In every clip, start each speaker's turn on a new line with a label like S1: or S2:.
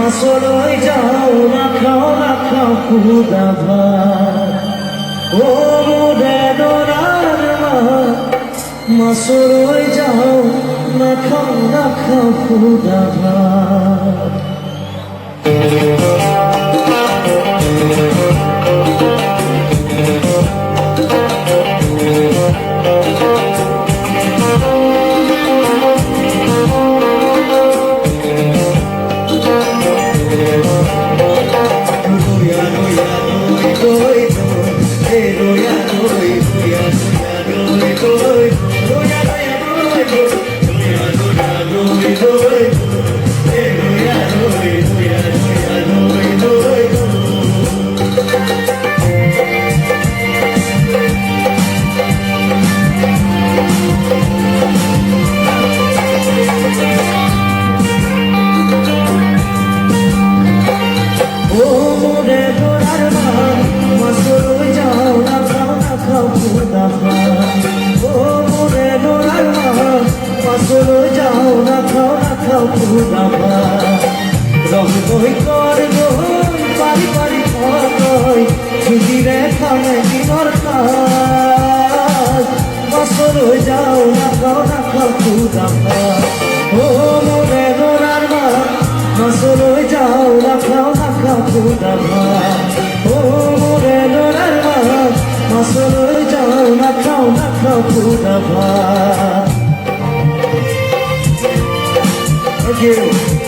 S1: মাছলৈ যাওঁ নাখাওঁ খুদা ভাত ও মোৰে দৰাৰ মাছলৈ যাওঁ নাখাওঁ খুদা ভাত রহমই করবো পারি পারি খই ঝুঁকিরে খামে দিনর কাজ বছর হয়ে যাও নাখাও খুদা ও মোরে গোরার মা বছর হয়ে যাও নাখাও খুদা ও মোরে গোরার মা বছর হয়ে যাও নাখাও খুদা Thank you.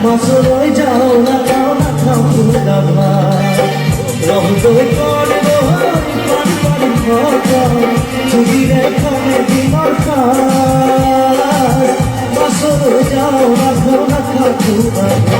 S1: মাছলৈ যাও নাখাও খুদা রহদৈ করবো পারি পারি খোঁজ চুরিরে খামে দিনর খা বাবা